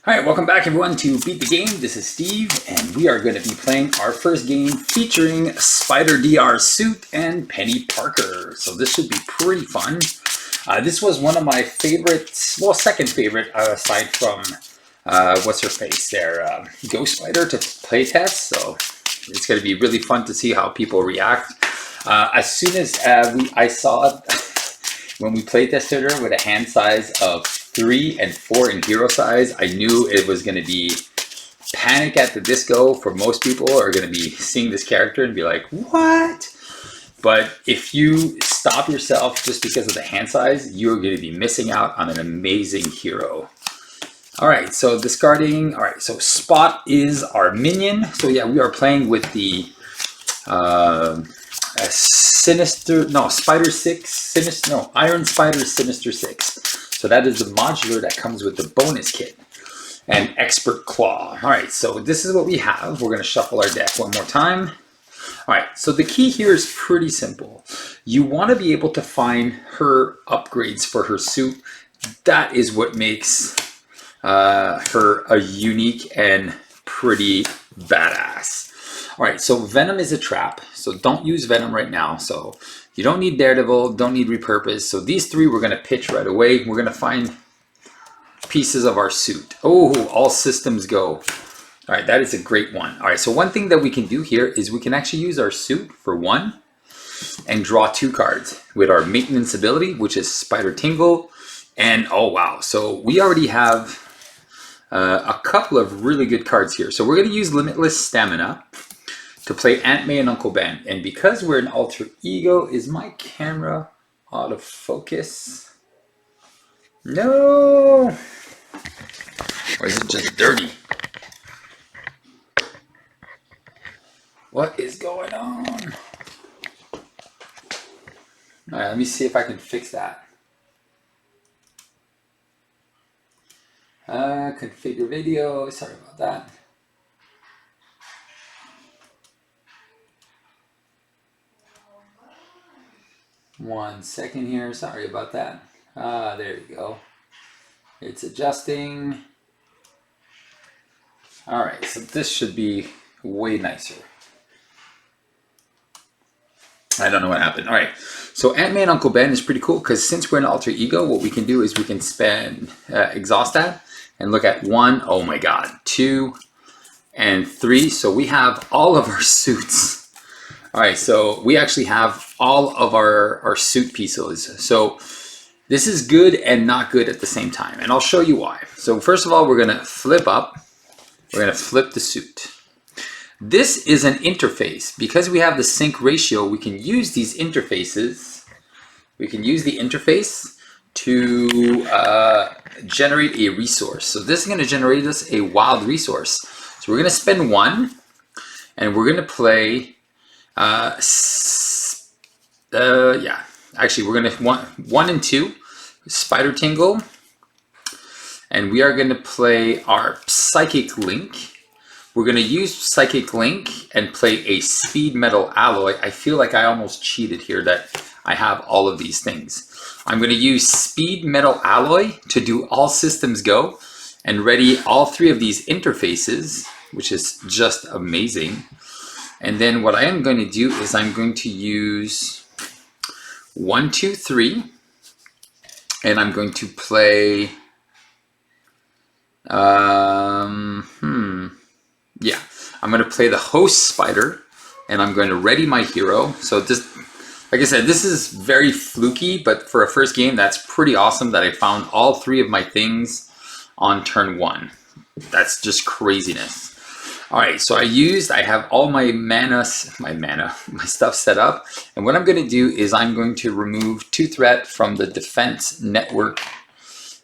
All right, welcome back everyone to Beat the Game. This is Steve, and we are going to be playing our first game featuring SPDr suit and Penny Parker. So this should be pretty fun. This was one of my favorites, well, second favorite, aside from what's her face there, Ghost Spider to play test. So it's going to be really fun to see how people react. As soon as I saw it when we play tested her with a hand size of 3 and 4 in hero size, I knew it was going to be panic at the disco for most people who are going to be seeing this character and be like, what? But if you stop yourself just because of the hand size, you're going to be missing out on an amazing hero. All right, so discarding. All right, so Spot is our minion. So yeah, we are playing with the Iron Spider Sinister 6. So that is the modular that comes with the bonus kit. And Expert Klaw. All right, so this is what we have. We're going to shuffle our deck one more time. All right, so the key here is pretty simple. You want to be able to find her upgrades for her suit. That is what makes her a unique and pretty badass. All right, so Venom is a trap, so don't use Venom right now. So you don't need Daredevil, don't need Repurpose. So these three we're going to pitch right away. We're going to find pieces of our suit. Oh, all systems go. All right, that is a great one. All right, so one thing that we can do here is we can actually use our suit for 1 and draw 2 cards with our maintenance ability, which is Spider Tingle. And oh wow, so we already have a couple of really good cards here. So we're going to use Limitless Stamina to play Aunt May and Uncle Ben. And because we're an alter ego, is my camera out of focus? No! Or is it just dirty? What is going on? All right, let me see if I can fix that. Configure video, sorry about that. One second here, sorry about that. There you go. It's adjusting. All right, so this should be way nicer. I don't know what happened. All right, so Aunt May and Uncle Ben is pretty cool because since we're an alter ego, what we can do is we can spend exhaust that and look at 1, oh my god, 2, and 3. So we have all of our suits. All right, so we actually have all of our suit pieces. So this is good and not good at the same time, and I'll show you why. So first of all, we're gonna flip up. We're gonna flip the suit. This is an interface. Because we have the sync ratio, we can use these interfaces. We can use the interface to generate a resource. So this is gonna generate us a wild resource. So we're gonna spend 1, and we're gonna play actually we're gonna 1 and 2 Spider Tingle, and we are gonna play our Psychic Link. We're gonna use Psychic Link and play a Speed Metal Alloy. I feel like I almost cheated here that I have all of these things. I'm gonna use Speed Metal Alloy to do all systems go and ready all 3 of these interfaces, which is just amazing. And then what I am going to do is I'm going to use 1, 2, 3, and I'm going to play, I'm going to play the Host Spider, and I'm going to ready my hero. So this, like I said, this is very fluky, but for a first game, that's pretty awesome that I found all 3 of my things on turn 1. That's just craziness. All right, so I have all my stuff set up, and what I'm going to do is I'm going to remove 2 threat from the defense network,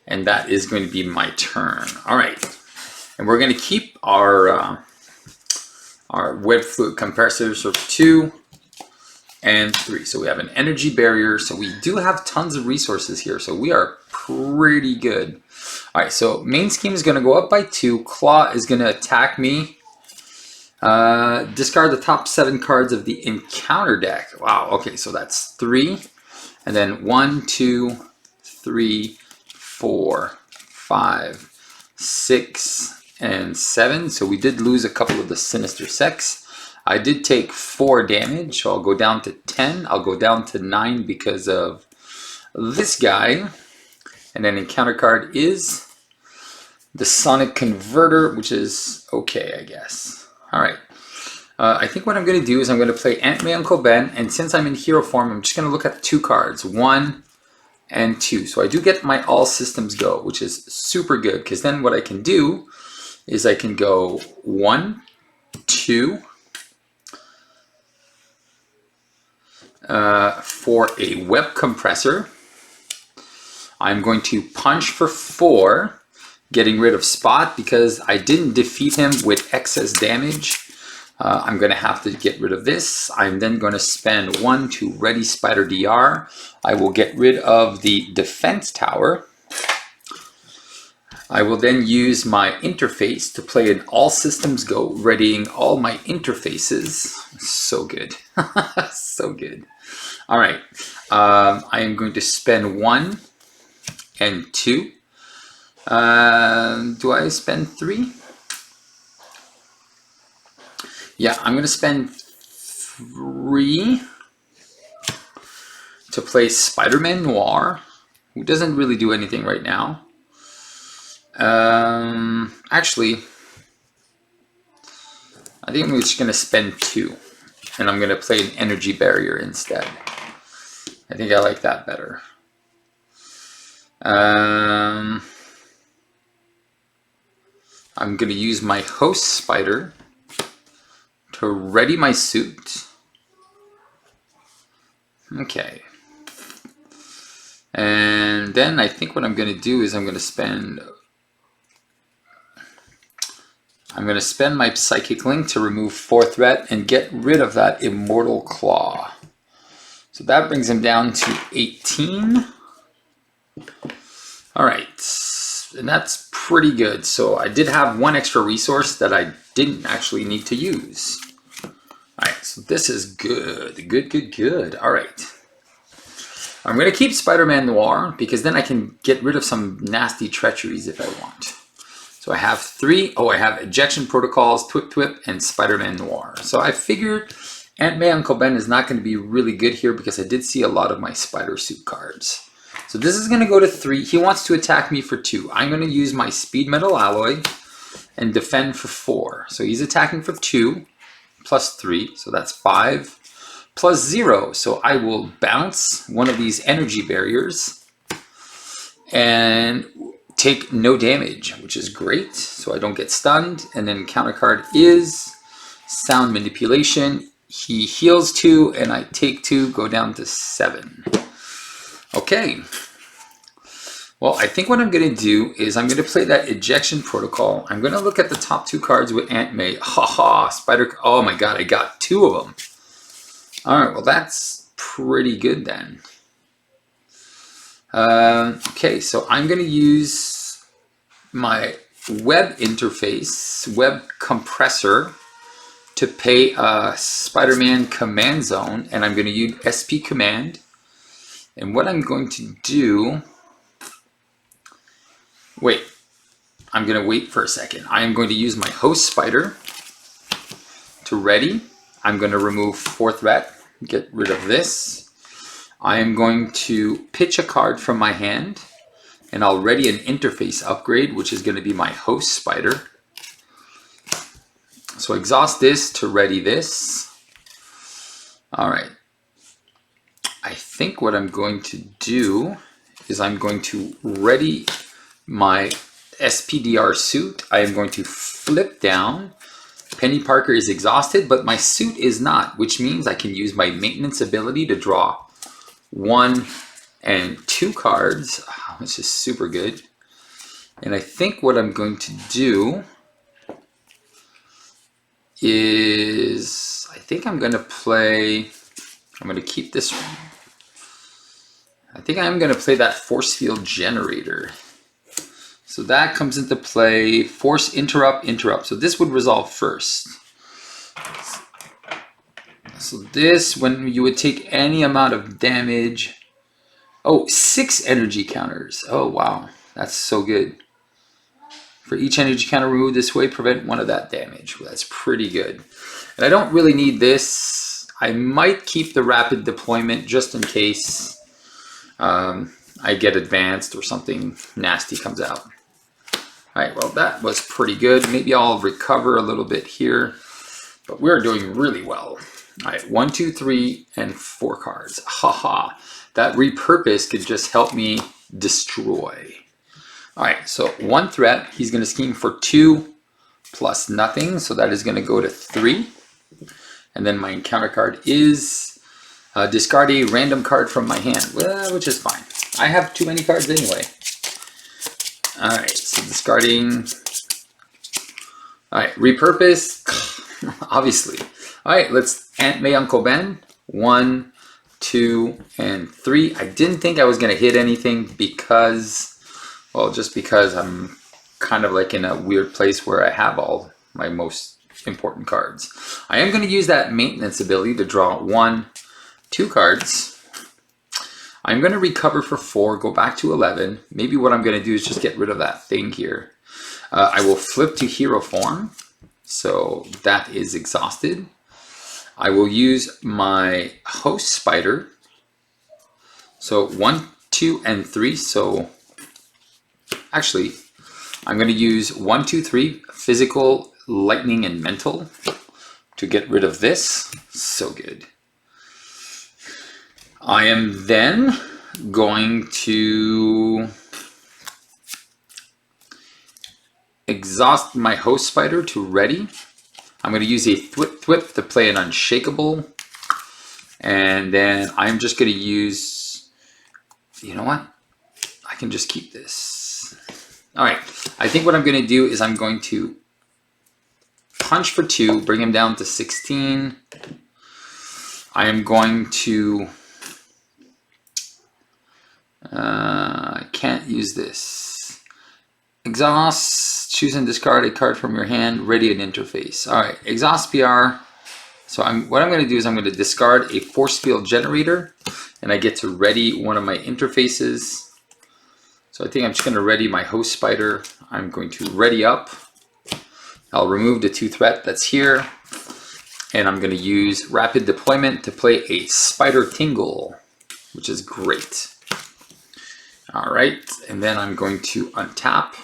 and that is going to be my turn. All right, and we're going to keep our web fluid compressors of 2 and 3. So we have an energy barrier, so we do have tons of resources here, so we are pretty good. All right, so main scheme is going to go up by 2. Klaw is going to attack me. Discard the top 7 cards of the encounter deck. Wow, okay, so that's 3. And then 1, 2, 3, 4, 5, 6, and 7. So we did lose a couple of the Sinister Sex. I did take 4 damage, so I'll go down to 10. I'll go down to 9 because of this guy. And then encounter card is the Sonic Converter, which is okay, I guess. Alright. I think what I'm going to do is I'm going to play Aunt May Uncle Ben, and since I'm in hero form, I'm just going to look at the 2 cards, 1 and 2. So I do get my all systems go, which is super good, because then what I can do is I can go 1, 2, for a web compressor. I'm going to punch for 4, getting rid of Spot because I didn't defeat him with excess damage. I'm going to have to get rid of this. I'm then going to spend 1 to ready SPDr. I will get rid of the defense tower. I will then use my interface to play an all systems go, readying all my interfaces. So good. So good. All right. I am going to spend 1 and 2. Do I spend 3? Yeah, I'm going to spend 3 to play Spider-Man Noir, who doesn't really do anything right now. Actually, I think I'm just going to spend 2, and I'm going to play an energy barrier instead. I think I like that better. I'm going to use my host spider to ready my suit. Okay. And then I think what I'm going to do is I'm going to spend my Psychic Link to remove 4 threat and get rid of that Immortal Klaw. So that brings him down to 18. Alright, and that's pretty good. So I did have 1 extra resource that I didn't actually need to use. Alright, so this is good. Good. Alright. I'm going to keep Spider-Man Noir because then I can get rid of some nasty treacheries if I want. So I have 3. Oh, I have Ejection Protocols, Twip Twip, and Spider-Man Noir. So I figured Aunt May Uncle Ben is not going to be really good here because I did see a lot of my Spider Suit cards. So this is going to go to 3. He wants to attack me for 2. I'm going to use my Speed Metal Alloy and defend for 4. So he's attacking for 2 plus 3. So that's 5 plus 0. So I will bounce one of these energy barriers and take no damage, which is great. So I don't get stunned. And then counter card is Sound Manipulation. He heals 2 and I take 2, go down to 7. Okay. Well, I think what I'm going to do is I'm going to play that Ejection Protocol. I'm going to look at the top 2 cards with Aunt May. Haha, Spider. Oh my god, I got 2 of them. Alright, well that's pretty good then. Okay, so I'm going to use my web interface, web compressor, to pay a Spider-Man command zone, and I'm going to use SP command. And what I'm going to do, I'm going to wait for a second. I am going to use my host spider to ready. I'm going to remove 4 threat, get rid of this. I am going to pitch a card from my hand, and I'll ready an interface upgrade, which is going to be my host spider. So exhaust this to ready this. All right. I think what I'm going to do is I'm going to ready my SPDr suit. I am going to flip down. Penny Parker is exhausted, but my suit is not, which means I can use my maintenance ability to draw 1 and 2 cards, which is super good. And I think what I'm going to do is, I think I'm going to play, I'm going to keep this one. I think I'm going to play that Force Field Generator. So that comes into play, Force Interrupt, Interrupt. So this would resolve first. So this, when you would take any amount of damage, oh, 6 energy counters. Oh, wow. That's so good. For each energy counter removed this way, prevent 1 of that damage. Well, that's pretty good. And I don't really need this. I might keep the rapid deployment just in case I get advanced or something nasty comes out. Alright, well that was pretty good. Maybe I'll recover a little bit here. But we're doing really well. Alright, 1, 2, 3, and 4 cards. Haha. That repurpose could just help me destroy. Alright, so 1 threat. He's going to scheme for 2 plus nothing. So that is going to go to 3. And then my encounter card is discard a random card from my hand. Well, which is fine. I have too many cards anyway. Alright, so discarding. Alright, repurpose. Obviously. Alright, let's Aunt May Uncle Ben. 1, 2, and 3. I didn't think I was going to hit anything because, well, just because I'm kind of like in a weird place where I have all my most important cards. I am going to use that maintenance ability to draw 1, 2 cards. I'm going to recover for 4, go back to 11. Maybe what I'm going to do is just get rid of that thing here. I will flip to hero form. So that is exhausted. I will use my host spider. So 1, 2, and 3. So actually, I'm going to use 1, 2, 3, physical, lightning, and mental to get rid of this. So good. I am then going to exhaust my host spider to ready. I'm going to use a thwip to play an unshakable. And then I'm just going to use, you know what? I can just keep this. All right. I think what I'm going to do is I'm going to punch for 2, bring him down to 16. I am going to I can't use this. Exhaust, choose and discard a card from your hand, ready an interface. All right, exhaust PR. So what I'm going to do is I'm going to discard a force field generator, and I get to ready one of my interfaces. So I think I'm just going to ready my host spider. I'm going to ready up. I'll remove the 2 threat that's here, and I'm going to use rapid deployment to play a spider tingle, which is great. All right, and then I'm going to untap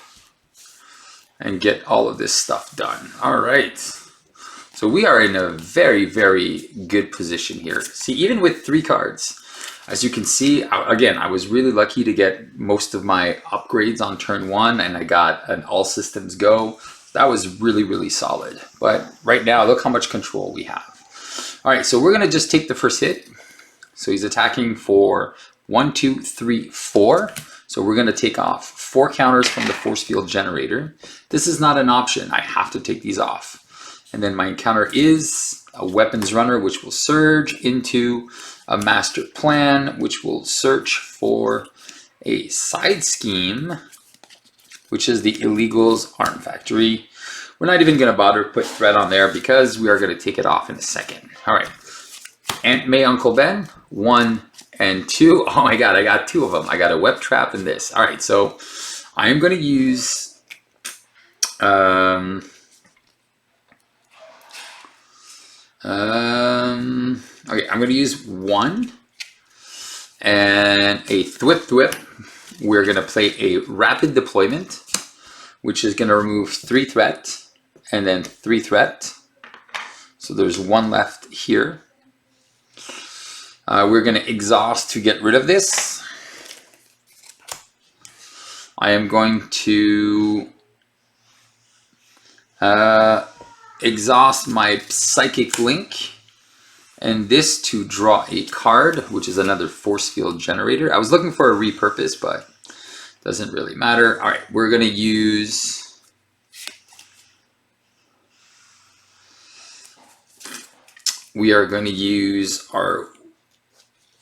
and get all of this stuff done. All right, so we are in a very, very good position here. See, even with 3 cards, as you can see, again, I was really lucky to get most of my upgrades on turn 1, and I got an all systems go. That was really, really solid. But right now, look how much control we have. All right, so we're gonna just take the first hit. So he's attacking for 1, 2, 3, 4. So we're going to take off 4 counters from the force field generator. This is not an option. I have to take these off. And then my encounter is a weapons runner, which will surge into a master plan, which will search for a side scheme, which is the illegals arm factory. We're not even going to bother to put threat on there because we are going to take it off in a second. All right. Aunt May Uncle Ben, 1 and 2. Oh my god, I got 2 of them. I got a web trap and this. All right, so I am going to use okay, I'm going to use 1 and a thwip. We're going to play a rapid deployment, which is going to remove 3 threat and then 3 threat. So there's 1 left here. We're going to exhaust to get rid of this. I am going to exhaust my psychic link and this to draw a card, which is another force field generator. I was looking for a repurpose, but doesn't really matter. All right, we're going to use our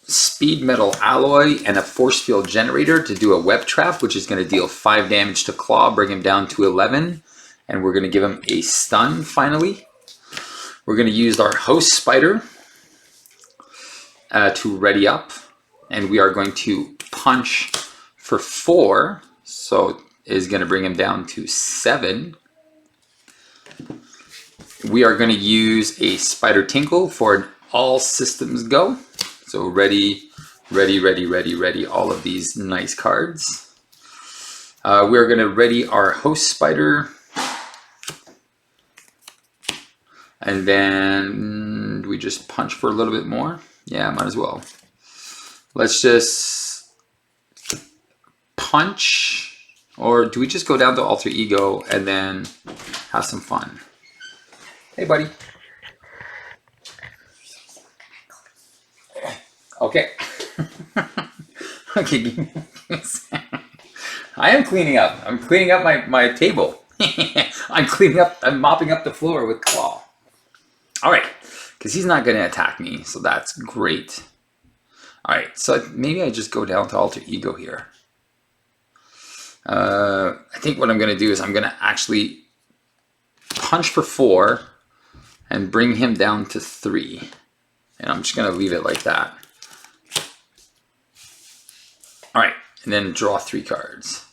speed metal alloy and a force field generator to do a web trap, which is going to deal 5 damage to Klaw, bring him down to 11, and we're going to give him a stun finally. We're going to use our host spider to ready up, and we are going to punch for 4. So is going to bring him down to 7. We are going to use a spider tinkle for an all systems go. So ready, ready, ready, ready, ready, all of these nice cards. We're going to ready our host spider. And then do we just punch for a little bit more? Yeah, might as well. Let's just punch, or do we just go down to alter ego and then have some fun? Hey, buddy. Okay. Okay. I am cleaning up. I'm cleaning up my table. I'm mopping up the floor with Klaw. All right, because he's not going to attack me, so that's great. All right, so maybe I just go down to alter ego here. I think what I'm going to do is I'm going to actually punch for 4 and bring him down to 3. And I'm just going to leave it like that. All right, and then draw 3 cards.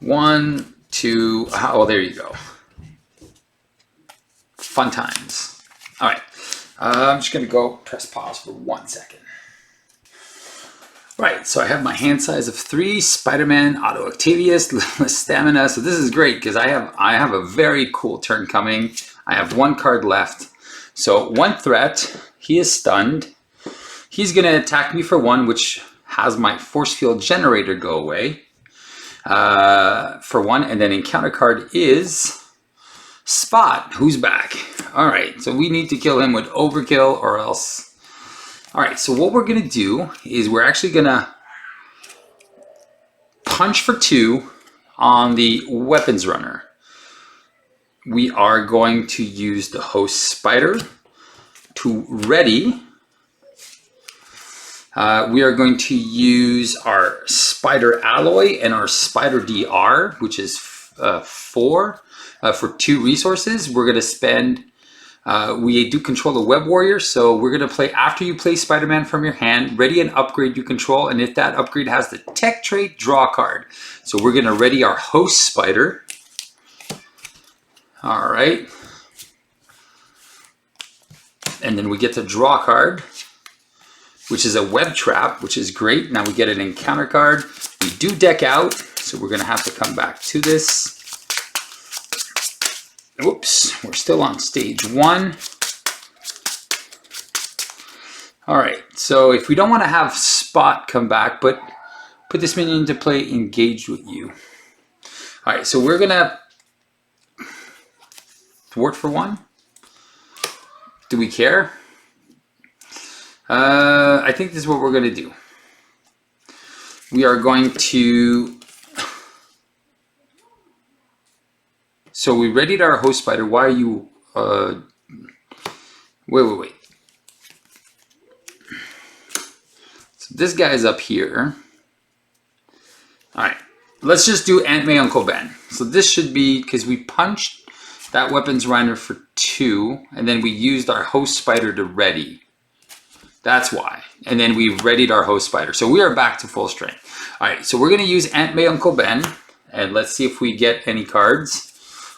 1, 2, oh, there you go. Fun times. All right, I'm just going to go press pause for 1 second. Right, so I have my hand size of 3, Spider-Man, Auto Octavius, limitless stamina. So this is great because I have a very cool turn coming. I have 1 card left. So 1 threat, he is stunned. He's going to attack me for 1, which has my force field generator go away for 1. And then encounter card is Spot, who's back. All right, so we need to kill him with overkill or else. All right, so what we're gonna do is we're actually gonna punch for 2 on the weapons runner. We are going to use the host spider to ready. We are going to use our spider alloy and our SPDr, which is 4 for 2 resources. We're gonna spend. We do control the web warrior, so we're going to play after you play Spider-Man from your hand, ready an upgrade you control, and if that upgrade has the tech trait, draw a card. So we're going to ready our host spider. All right. And then we get to draw a card, which is a web trap, which is great. Now we get an encounter card. We do deck out, so we're going to have to come back to this. Whoops, we're still on stage 1. All right, so if we don't want to have Spot come back, but put this minion into play, engage with you. All right, so we're gonna thwart for 1. Do we care? I think this is what we're gonna do. We are going to. So we readied our host spider. Why are you, wait. So this guy's up here. All right, let's just do Aunt May, Uncle Ben. So this should be, because we punched that weapons runner for 2, and then we used our host spider to ready. That's why. And then we readied our host spider. So we are back to full strength. All right, so we're gonna use Aunt May, Uncle Ben, and let's see if we get any cards.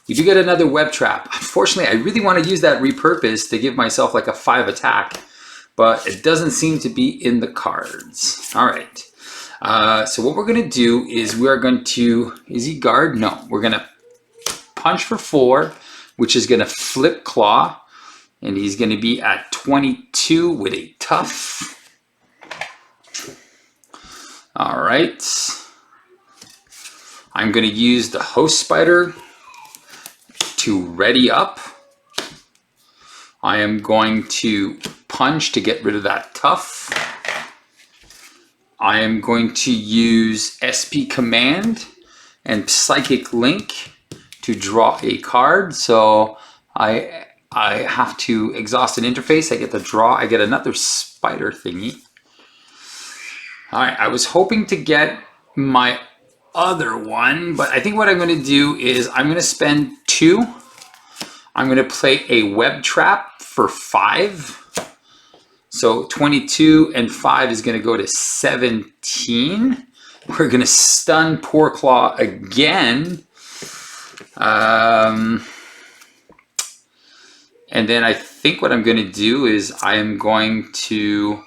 We do get another web trap. Unfortunately, I really want to use that repurpose to give myself like a 5 attack, but it doesn't seem to be in the cards. All right. So what we're going to do is we are going to, is he guard? No, we're going to punch for 4, which is going to flip Klaw, and he's going to be at 22 with a tough. All right. I'm going to use the host spider to ready up. I am going to punch to get rid of that tough. I am going to use SP command and psychic link to draw a card. So I have to exhaust an interface. I get to draw. I get another spider thingy. All right, I was hoping to get my other one, but I think what I'm going to do is I'm going to spend 2. I'm going to play a web trap for 5. So 22 and 5 is going to go to 17. We're going to stun poor Klaw again. And then I think what I'm going to do is I am going to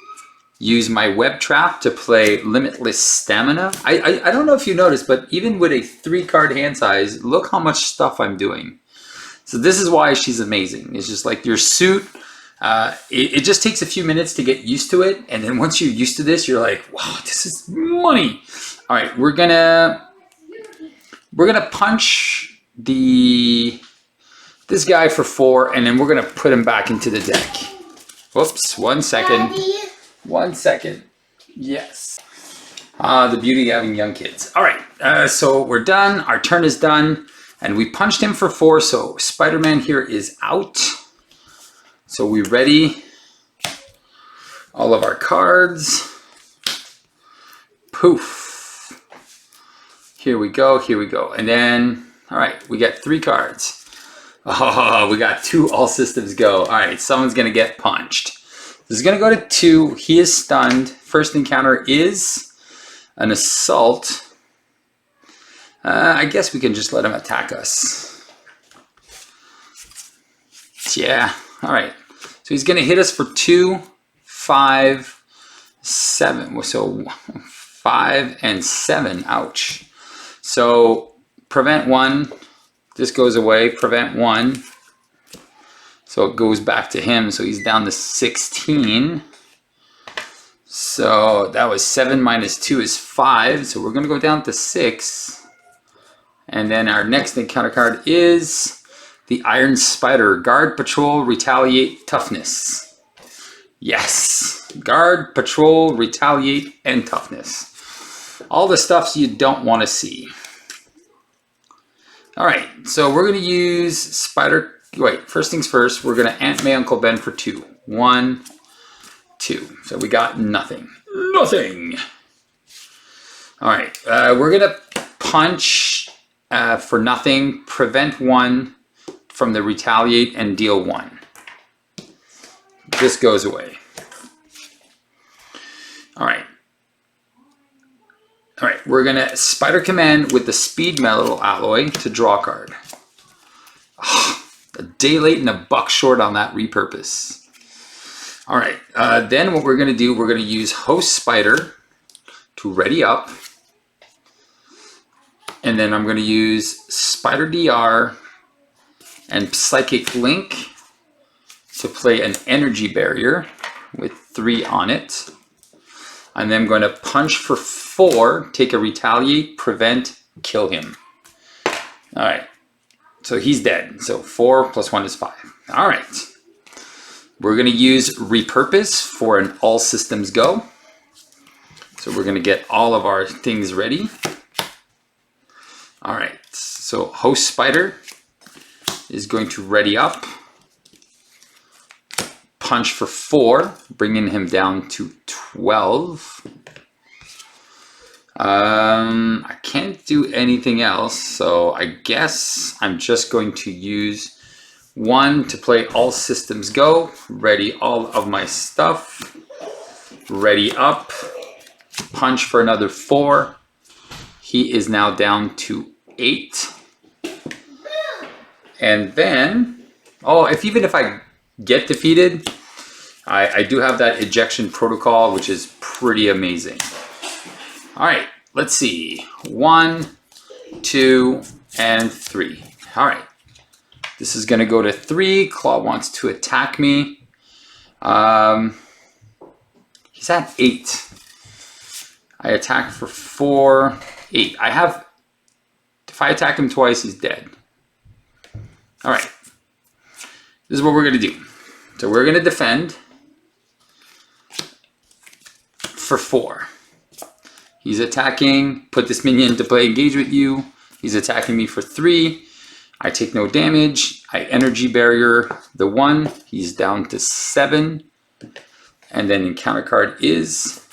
use my web trap to play limitless stamina. I don't know if you noticed, but even with a 3-card hand size, look how much stuff I'm doing. So this is why she's amazing. It's just like your suit. It just takes a few minutes to get used to it. And then once you're used to this, you're like, wow, this is money. All right, we're gonna punch this guy for 4, and then we're gonna put him back into the deck. Whoops, 1 second. Daddy. 1 second. Yes. The beauty of having young kids. All right, so we're done. Our turn is done. And we punched him for 4, so Spider-Man here is out. So we ready all of our cards. Poof. Here we go, here we go. And then, all right, we got 3 cards. Oh, we got 2 all systems go. All right, someone's gonna get punched. This is gonna go to 2, he is stunned. First encounter is an assault. I guess we can just let him attack us. Yeah, all right. So he's gonna hit us for 2, 5, 7. So 5 and 7, ouch. So prevent 1, this goes away, prevent 1. So it goes back to him, so he's down to 16. So that was 7 minus 2 is 5, so we're gonna go down to 6. And then our next encounter card is the Iron Spider. Guard, Patrol, Retaliate, Toughness. Yes. Guard, Patrol, Retaliate, and Toughness. All the stuff you don't want to see. All right. So we're going to use Spider. Wait, first things first. We're going to Aunt May Uncle Ben for 2. 1, 2. So we got nothing. Nothing. All right. We're going to punch... for nothing, prevent 1 from the retaliate and deal 1. This goes away. All right. All right, we're gonna Spider Command with the Speed Metal Alloy to draw a card. Oh, a day late and a buck short on that repurpose. All right, then what we're gonna do, we're gonna use Host Spider to ready up. And then I'm going to use SPDr and Psychic Link to play an energy barrier with 3 on it. And then I'm going to punch for 4, take a retaliate, prevent, kill him. All right. So he's dead. So 4 plus 1 is 5. All right. We're going to use repurpose for an all systems go. So we're going to get all of our things ready. All right, so Host Spider is going to ready up, punch for 4, bringing him down to 12. I can't do anything else, so I guess I'm just going to use 1 to play all systems go, ready all of my stuff, ready up, punch for another 4. He is now down to 8. And then, oh, even if I get defeated, I do have that ejection protocol, which is pretty amazing. All right, let's see. 1, 2, and 3. All right. This is going to go to 3. Klaw wants to attack me. He's at 8. I attack for 4, 8. If I attack him twice, he's dead. All right. This is what we're going to do. So we're going to defend for 4. He's attacking, put this minion to play engage with you. He's attacking me for 3. I take no damage. I energy barrier the 1. He's down to 7. And then encounter card is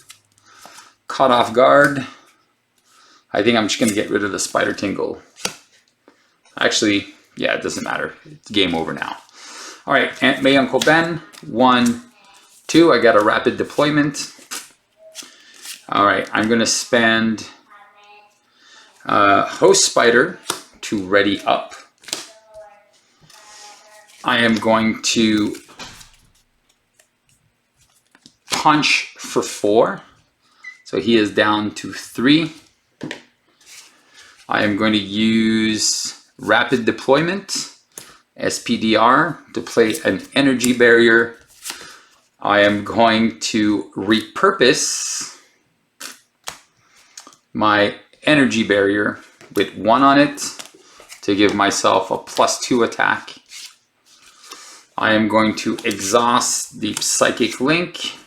caught off guard. I think I'm just going to get rid of the Spider Tingle. Actually, yeah, it doesn't matter. It's game over now. All right, Aunt May, Uncle Ben. 1, 2. I got a rapid deployment. All right, I'm going to spend Host Spider to ready up. I am going to punch for 4. So he is down to 3. I am going to use rapid deployment, SPDr, to play an energy barrier. I am going to repurpose my energy barrier with 1 on it to give myself a +2 attack. I am going to exhaust the Psychic Link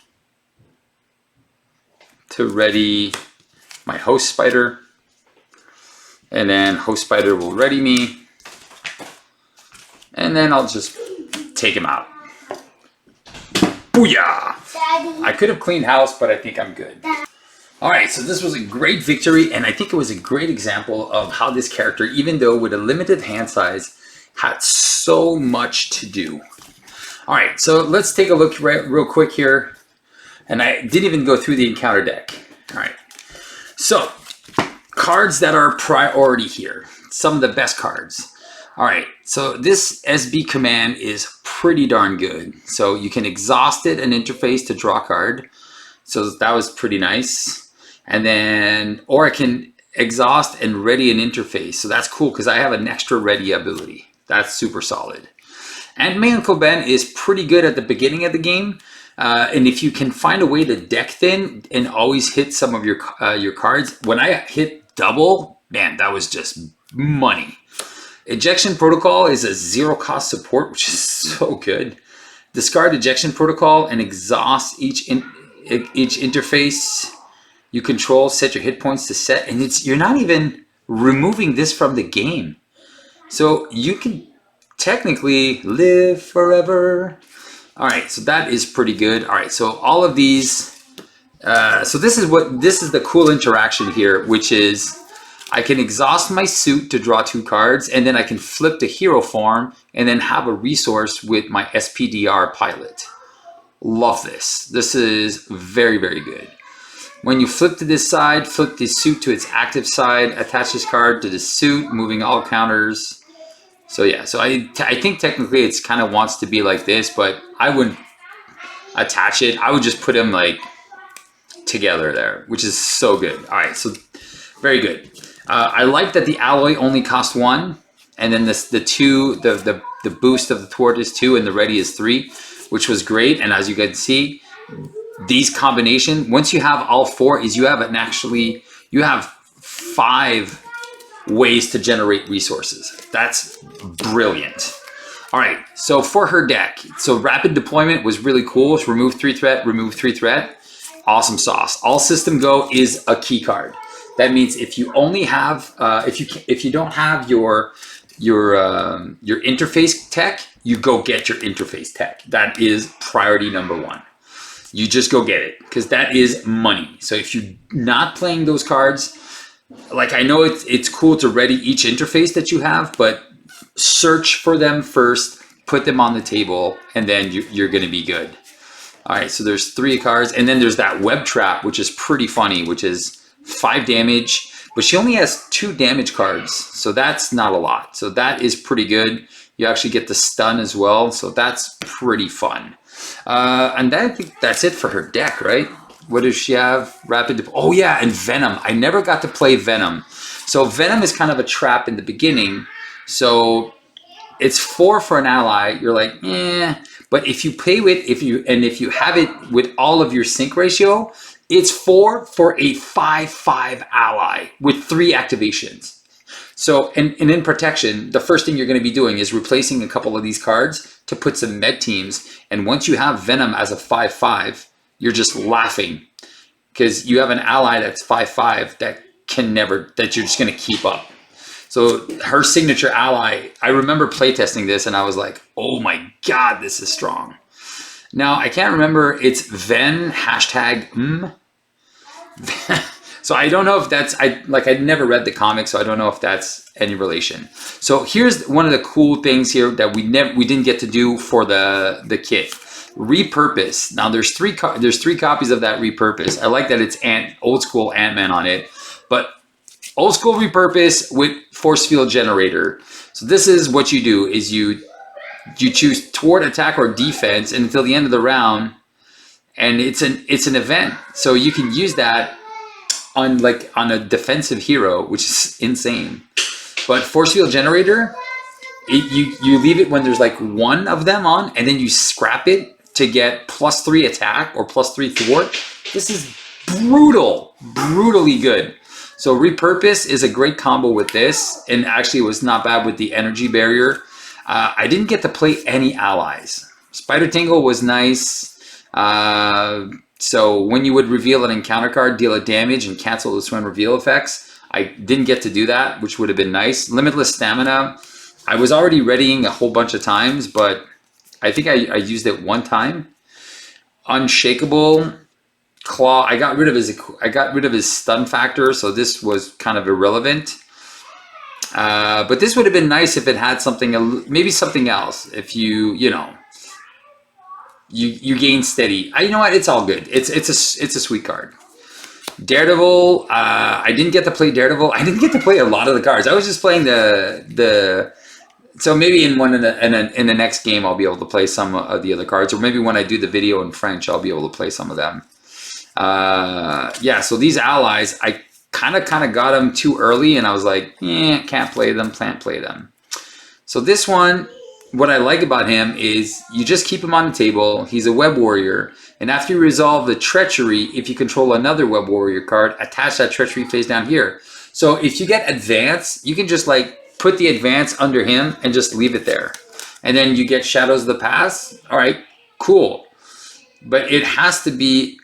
to ready my Host Spider. And then Host Spider will ready me. And then I'll just take him out. Booyah! Daddy. I could have cleaned house, but I think I'm good. All right, so this was a great victory, and I think it was a great example of how this character, even though with a limited hand size, had so much to do. All right, so let's take a look real quick here. And I didn't even go through the encounter deck. All right, so cards that are priority here. Some of the best cards. All right, so this SB command is pretty darn good. So you can exhaust it and interface to draw a card. So that was pretty nice. And then, or I can exhaust and ready an interface. So that's cool because I have an extra ready ability. That's super solid. And May Uncle Ben is pretty good at the beginning of the game. And if you can find a way to deck thin and always hit some of your cards. When I hit double, man, that was just money. Ejection Protocol is a 0-cost support, which is so good. Discard Ejection Protocol and exhaust each interface you control. Set your hit points to set, and you're not even removing this from the game. So you can technically live forever. All right, so that is pretty good. All right, so all of these. So this is the cool interaction here, which is I can exhaust my suit to draw 2 cards, and then I can flip the hero form and then have a resource with my SPDr pilot. Love this. This is very, very good. When you flip to this side, flip the suit to its active side, attach this card to the suit, moving all counters. So yeah, so I think technically it's kind of wants to be like this, but I wouldn't attach it. I would just put them like together there, which is so good. All right, so very good. I like that the alloy only cost 1, and then the boost of the thwart is 2, and the ready is 3, which was great. And as you can see, these combination, once you have all 4, is you have 5 ways to generate resources. That's brilliant. All right, so for her deck, so rapid deployment was really cool. It's remove 3 threat, remove 3 threat. Awesome sauce. All system go is a key card. That means if you only have, if you don't have your interface tech, you go get your interface tech. That is priority number 1. You just go get it because that is money. So if you're not playing those cards, like I know it's cool to ready each interface that you have, but search for them first, put them on the table, and then you're going to be good. All right, so there's 3 cards, and then there's that web trap, which is pretty funny, which is 5 damage, but she only has 2 damage cards, so that's not a lot. So that is pretty good. You actually get the stun as well, so that's pretty fun. And I think that's it for her deck, right? What does she have? Oh yeah, and Venom. I never got to play Venom. So Venom is kind of a trap in the beginning. So it's 4 for an ally. You're like, eh. But if you play with, if you have it with all of your sync ratio, it's 4 for a 5/5 ally with 3 activations. So, and in protection, the first thing you're going to be doing is replacing a couple of these cards to put some med teams. And once you have Venom as a 5/5, you're just laughing because you have an ally that's 5/5 that you're just going to keep up. So her signature ally, I remember playtesting this and I was like, oh my God, this is strong. Now, I can't remember, it's Ven #. So I don't know if that's, I'd never read the comic, so I don't know if that's any relation. So here's one of the cool things here that we didn't get to do for the kit. Repurpose. Now there's 3 copies of that repurpose. I like that it's old school Ant-Man on it, but old school repurpose with force field generator. So this is what you do, is you choose toward, attack, or defense until the end of the round, and it's an event. So you can use that on a defensive hero, which is insane. But force field generator, you leave it when there's like one of them on, and then you scrap it to get +3 attack or +3 thwart. This is brutally good. So repurpose is a great combo with this, and actually it was not bad with the energy barrier. I didn't get to play any allies. Spider Tingle was nice. So when you would reveal an encounter card, deal a damage, and cancel the swim reveal effects, I didn't get to do that, which would have been nice. Limitless stamina, I was already readying a whole bunch of times, but I think I used it one time. Unshakable Klaw, I got rid of his stun factor, so this was kind of irrelevant. But this would have been nice if it had something, maybe something else. If you gain steady. You know what? It's all good. It's a sweet card. Daredevil. I didn't get to play Daredevil. I didn't get to play a lot of the cards. I was just playing the. So maybe in the next game I'll be able to play some of the other cards, or maybe when I do the video in French I'll be able to play some of them. Yeah. So these allies, I kind of got them too early, and I was like, can't play them. So this one, what I like about him is you just keep him on the table. He's a web warrior, and after you resolve the treachery, if you control another web warrior card, attach that treachery face down here. So if you get advance, you can just like put the advance under him and just leave it there, and then you get Shadows of the Past. All right, cool, but it has to be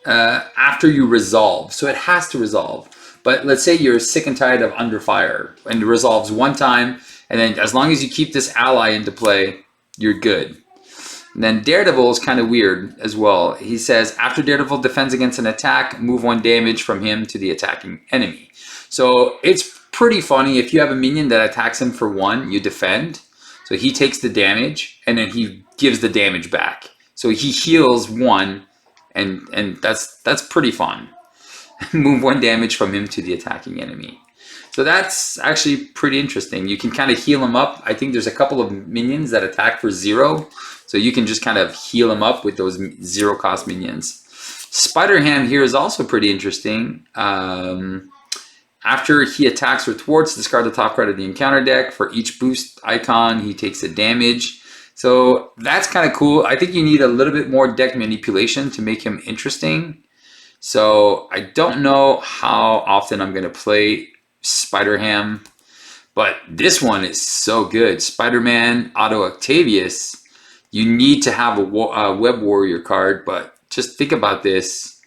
after you resolve. So it has to resolve. But let's say you're sick and tired of Under Fire, and it resolves one time, and then as long as you keep this ally into play, you're good. And then Daredevil is kind of weird as well. He says, after Daredevil defends against an attack, move 1 damage from him to the attacking enemy. So it's pretty funny. If you have a minion that attacks him for 1, you defend. So he takes the damage, and then he gives the damage back. So he heals 1, and that's pretty fun. Move 1 damage from him to the attacking enemy. So that's actually pretty interesting. You can kind of heal him up. I think there's a couple of minions that attack for 0. So you can just kind of heal him up with those 0 cost minions. Spider-Ham here is also pretty interesting. After he attacks or thwarts, discard the top card of the encounter deck. For each boost icon, he takes a damage. So that's kind of cool. I think you need a little bit more deck manipulation to make him interesting. So I don't know how often I'm going to play Spider-Ham, but this one is so good. Spider-Man, Otto Octavius. You need to have a Web Warrior card, but just think about this.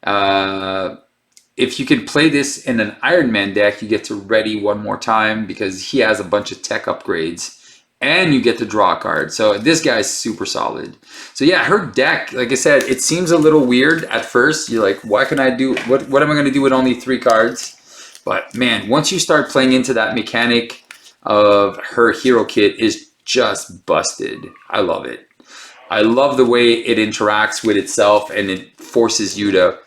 If you can play this in an Iron Man deck, you get to ready 1 more time because he has a bunch of tech upgrades, and you get to draw a card. So this guy's super solid. So yeah, her deck, like I said, it seems a little weird at first. You're like, what can I do? What am I going to do with only 3 cards? But man, once you start playing into that mechanic of her hero kit, is just busted. I love it. I love the way it interacts with itself, and it forces you to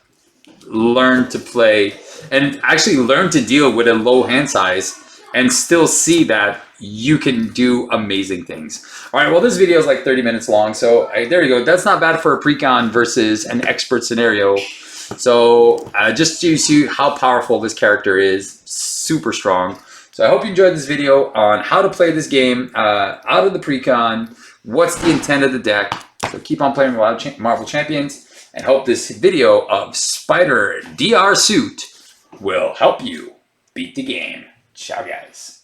learn to play and actually learn to deal with a low hand size and still see that you can do amazing things. All right, well, this video is like 30 minutes long, so there you go. That's not bad for a Precon versus an expert scenario. So just to see how powerful this character is, super strong. So I hope you enjoyed this video on how to play this game out of the Precon. What's the intent of the deck? So keep on playing Marvel Champions, and hope this video of SPDr suit will help you beat the game. Ciao, guys.